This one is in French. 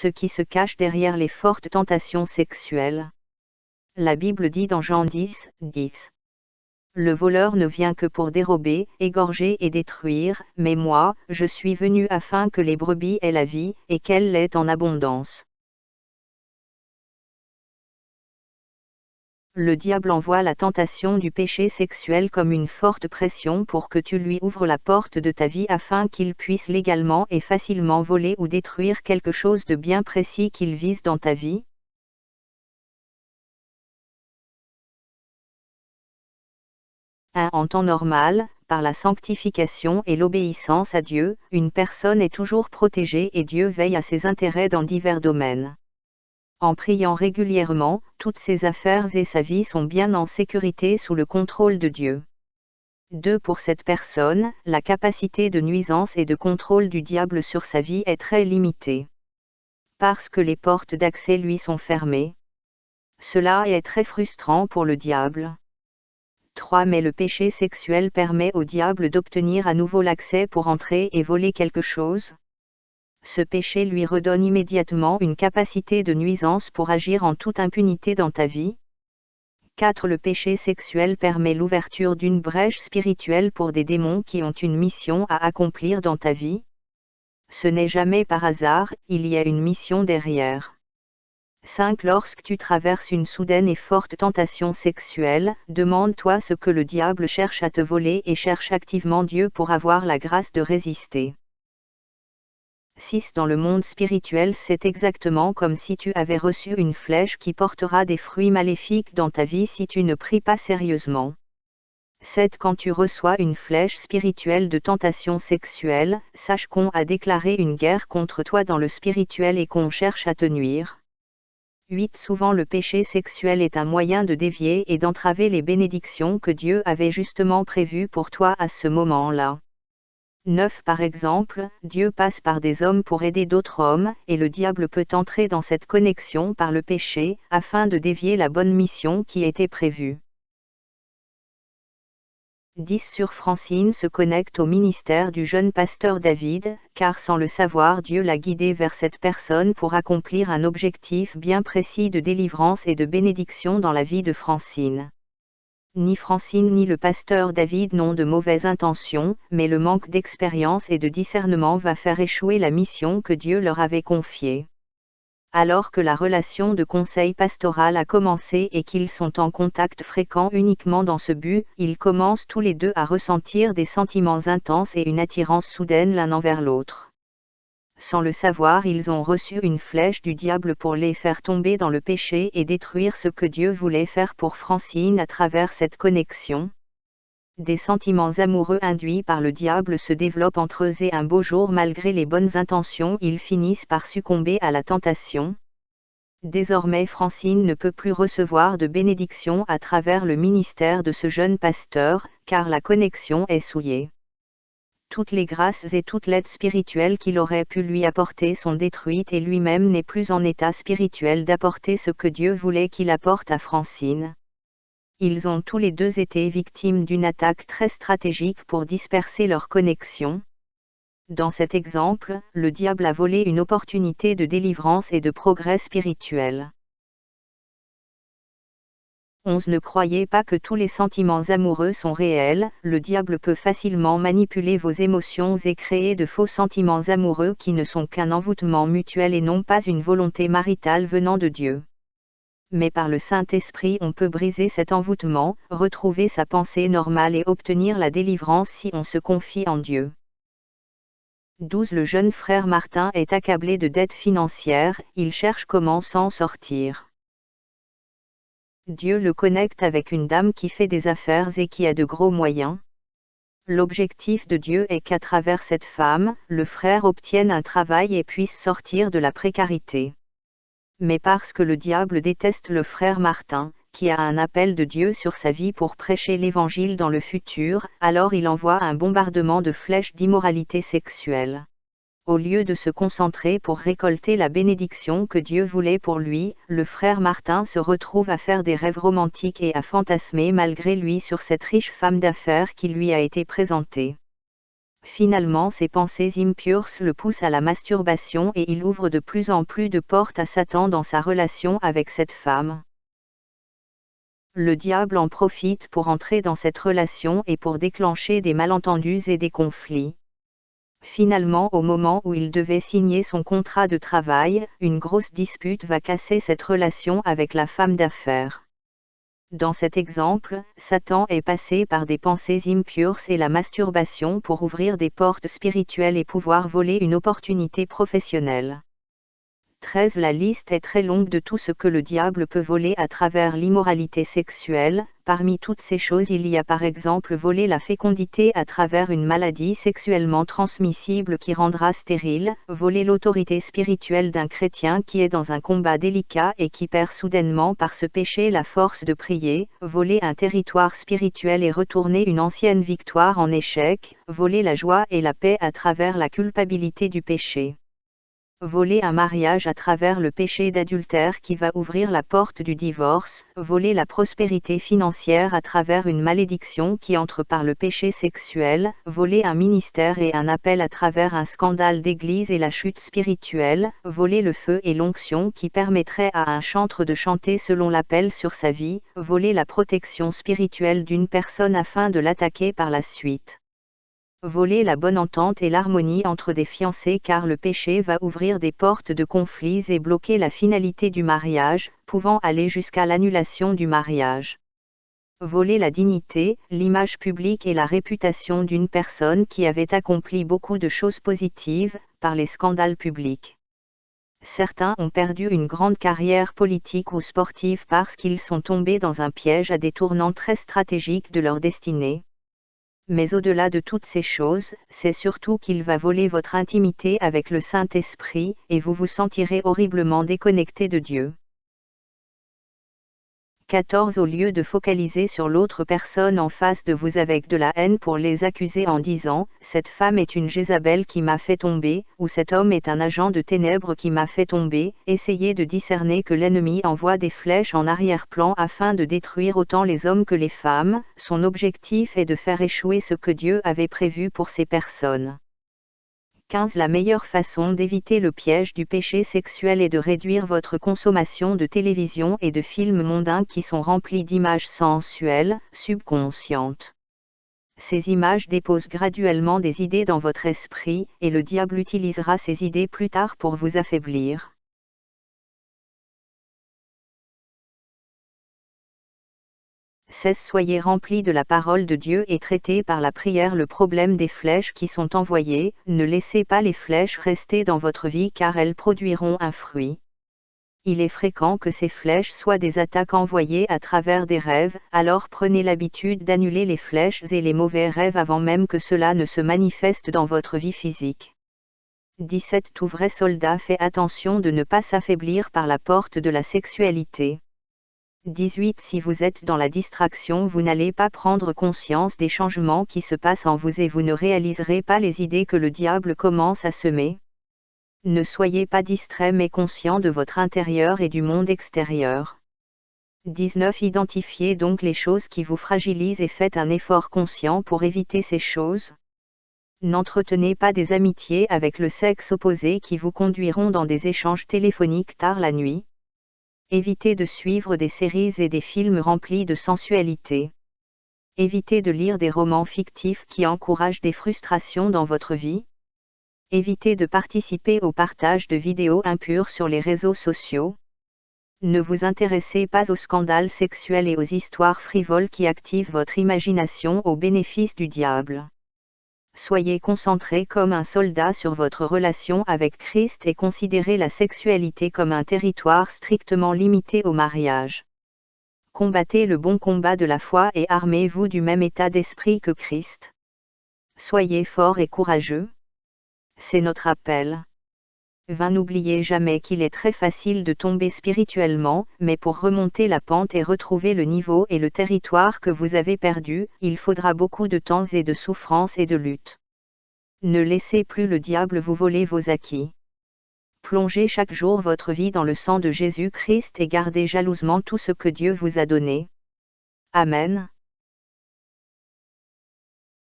ce qui se cache derrière les fortes tentations sexuelles. La Bible dit dans Jean 10, 10. Le voleur ne vient que pour dérober, égorger et détruire, mais moi, je suis venu afin que les brebis aient la vie, et qu'elle l'ait en abondance. Le diable envoie la tentation du péché sexuel comme une forte pression pour que tu lui ouvres la porte de ta vie afin qu'il puisse légalement et facilement voler ou détruire quelque chose de bien précis qu'il vise dans ta vie. En temps normal, par la sanctification et l'obéissance à Dieu, une personne est toujours protégée et Dieu veille à ses intérêts dans divers domaines. En priant régulièrement, toutes ses affaires et sa vie sont bien en sécurité sous le contrôle de Dieu. 2. Pour cette personne, la capacité de nuisance et de contrôle du diable sur sa vie est très limitée. Parce que les portes d'accès lui sont fermées. Cela est très frustrant pour le diable. 3. Mais le péché sexuel permet au diable d'obtenir à nouveau l'accès pour entrer et voler quelque chose. Ce péché lui redonne immédiatement une capacité de nuisance pour agir en toute impunité dans ta vie. 4. Le péché sexuel permet l'ouverture d'une brèche spirituelle pour des démons qui ont une mission à accomplir dans ta vie. Ce n'est jamais par hasard, il y a une mission derrière. 5. Lorsque tu traverses une soudaine et forte tentation sexuelle, demande-toi ce que le diable cherche à te voler et cherche activement Dieu pour avoir la grâce de résister. 6. Dans le monde spirituel, c'est exactement comme si tu avais reçu une flèche qui portera des fruits maléfiques dans ta vie si tu ne pries pas sérieusement. 7. Quand tu reçois une flèche spirituelle de tentation sexuelle, sache qu'on a déclaré une guerre contre toi dans le spirituel et qu'on cherche à te nuire. 8. Souvent le péché sexuel est un moyen de dévier et d'entraver les bénédictions que Dieu avait justement prévues pour toi à ce moment-là. 9. Par exemple, Dieu passe par des hommes pour aider d'autres hommes, et le diable peut entrer dans cette connexion par le péché, afin de dévier la bonne mission qui était prévue. 10. Francine se connecte au ministère du jeune pasteur David, car sans le savoir Dieu l'a guidé vers cette personne pour accomplir un objectif bien précis de délivrance et de bénédiction dans la vie de Francine. Ni Francine ni le pasteur David n'ont de mauvaises intentions, mais le manque d'expérience et de discernement va faire échouer la mission que Dieu leur avait confiée. Alors que la relation de conseil pastoral a commencé et qu'ils sont en contact fréquent uniquement dans ce but, ils commencent tous les deux à ressentir des sentiments intenses et une attirance soudaine l'un envers l'autre. Sans le savoir, ils ont reçu une flèche du diable pour les faire tomber dans le péché et détruire ce que Dieu voulait faire pour Francine à travers cette connexion. Des sentiments amoureux induits par le diable se développent entre eux et un beau jour, malgré les bonnes intentions, ils finissent par succomber à la tentation. Désormais Francine ne peut plus recevoir de bénédiction à travers le ministère de ce jeune pasteur, car la connexion est souillée. Toutes les grâces et toute l'aide spirituelle qu'il aurait pu lui apporter sont détruites et lui-même n'est plus en état spirituel d'apporter ce que Dieu voulait qu'il apporte à Francine. Ils ont tous les deux été victimes d'une attaque très stratégique pour disperser leur connexion. Dans cet exemple, le diable a volé une opportunité de délivrance et de progrès spirituel. 11. Ne croyez pas que tous les sentiments amoureux sont réels, le diable peut facilement manipuler vos émotions et créer de faux sentiments amoureux qui ne sont qu'un envoûtement mutuel et non pas une volonté maritale venant de Dieu. Mais par le Saint-Esprit on peut briser cet envoûtement, retrouver sa pensée normale et obtenir la délivrance si on se confie en Dieu. 12. Le jeune frère Martin est accablé de dettes financières, il cherche comment s'en sortir. Dieu le connecte avec une dame qui fait des affaires et qui a de gros moyens. L'objectif de Dieu est qu'à travers cette femme, le frère obtienne un travail et puisse sortir de la précarité. Mais parce que le diable déteste le frère Martin, qui a un appel de Dieu sur sa vie pour prêcher l'évangile dans le futur, alors il envoie un bombardement de flèches d'immoralité sexuelle. Au lieu de se concentrer pour récolter la bénédiction que Dieu voulait pour lui, le frère Martin se retrouve à faire des rêves romantiques et à fantasmer malgré lui sur cette riche femme d'affaires qui lui a été présentée. Finalement, ses pensées impures le poussent à la masturbation et il ouvre de plus en plus de portes à Satan dans sa relation avec cette femme. Le diable en profite pour entrer dans cette relation et pour déclencher des malentendus et des conflits. Finalement, au moment où il devait signer son contrat de travail, une grosse dispute va casser cette relation avec la femme d'affaires. Dans cet exemple, Satan est passé par des pensées impures et la masturbation pour ouvrir des portes spirituelles et pouvoir voler une opportunité professionnelle. 13. La liste est très longue de tout ce que le diable peut voler à travers l'immoralité sexuelle. Parmi toutes ces choses, il y a par exemple voler la fécondité à travers une maladie sexuellement transmissible qui rendra stérile, voler l'autorité spirituelle d'un chrétien qui est dans un combat délicat et qui perd soudainement par ce péché la force de prier, voler un territoire spirituel et retourner une ancienne victoire en échec, voler la joie et la paix à travers la culpabilité du péché. Voler un mariage à travers le péché d'adultère qui va ouvrir la porte du divorce, voler la prospérité financière à travers une malédiction qui entre par le péché sexuel, voler un ministère et un appel à travers un scandale d'église et la chute spirituelle, voler le feu et l'onction qui permettrait à un chantre de chanter selon l'appel sur sa vie, voler la protection spirituelle d'une personne afin de l'attaquer par la suite. Voler la bonne entente et l'harmonie entre des fiancés car le péché va ouvrir des portes de conflits et bloquer la finalité du mariage, pouvant aller jusqu'à l'annulation du mariage. Voler la dignité, l'image publique et la réputation d'une personne qui avait accompli beaucoup de choses positives, par les scandales publics. Certains ont perdu une grande carrière politique ou sportive parce qu'ils sont tombés dans un piège à des tournants très stratégiques de leur destinée. Mais au-delà de toutes ces choses, c'est surtout qu'il va voler votre intimité avec le Saint-Esprit, et vous vous sentirez horriblement déconnecté de Dieu. 14. Au lieu de focaliser sur l'autre personne en face de vous avec de la haine pour les accuser en disant « cette femme est une Jézabel qui m'a fait tomber » ou « cet homme est un agent de ténèbres qui m'a fait tomber », essayez de discerner que l'ennemi envoie des flèches en arrière-plan afin de détruire autant les hommes que les femmes. Son objectif est de faire échouer ce que Dieu avait prévu pour ces personnes. 15. La meilleure façon d'éviter le piège du péché sexuel est de réduire votre consommation de télévision et de films mondains qui sont remplis d'images sensuelles, subconscientes. Ces images déposent graduellement des idées dans votre esprit, et le diable utilisera ces idées plus tard pour vous affaiblir. 16. Soyez remplis de la parole de Dieu et traitez par la prière le problème des flèches qui sont envoyées. Ne laissez pas les flèches rester dans votre vie car elles produiront un fruit. Il est fréquent que ces flèches soient des attaques envoyées à travers des rêves, alors prenez l'habitude d'annuler les flèches et les mauvais rêves avant même que cela ne se manifeste dans votre vie physique. 17. Tout vrai soldat fait attention de ne pas s'affaiblir par la porte de la sexualité. 18. Si vous êtes dans la distraction, vous n'allez pas prendre conscience des changements qui se passent en vous et vous ne réaliserez pas les idées que le diable commence à semer. Ne soyez pas distrait mais conscient de votre intérieur et du monde extérieur. 19. Identifiez donc les choses qui vous fragilisent et faites un effort conscient pour éviter ces choses. N'entretenez pas des amitiés avec le sexe opposé qui vous conduiront dans des échanges téléphoniques tard la nuit. Évitez de suivre des séries et des films remplis de sensualité. Évitez de lire des romans fictifs qui encouragent des frustrations dans votre vie. Évitez de participer au partage de vidéos impures sur les réseaux sociaux. Ne vous intéressez pas aux scandales sexuels et aux histoires frivoles qui activent votre imagination au bénéfice du diable. Soyez concentré comme un soldat sur votre relation avec Christ et considérez la sexualité comme un territoire strictement limité au mariage. Combattez le bon combat de la foi et armez-vous du même état d'esprit que Christ. Soyez forts et courageux. C'est notre appel. 20. N'oubliez jamais qu'il est très facile de tomber spirituellement, mais pour remonter la pente et retrouver le niveau et le territoire que vous avez perdu, il faudra beaucoup de temps et de souffrance et de lutte. Ne laissez plus le diable vous voler vos acquis. Plongez chaque jour votre vie dans le sang de Jésus-Christ et gardez jalousement tout ce que Dieu vous a donné. Amen.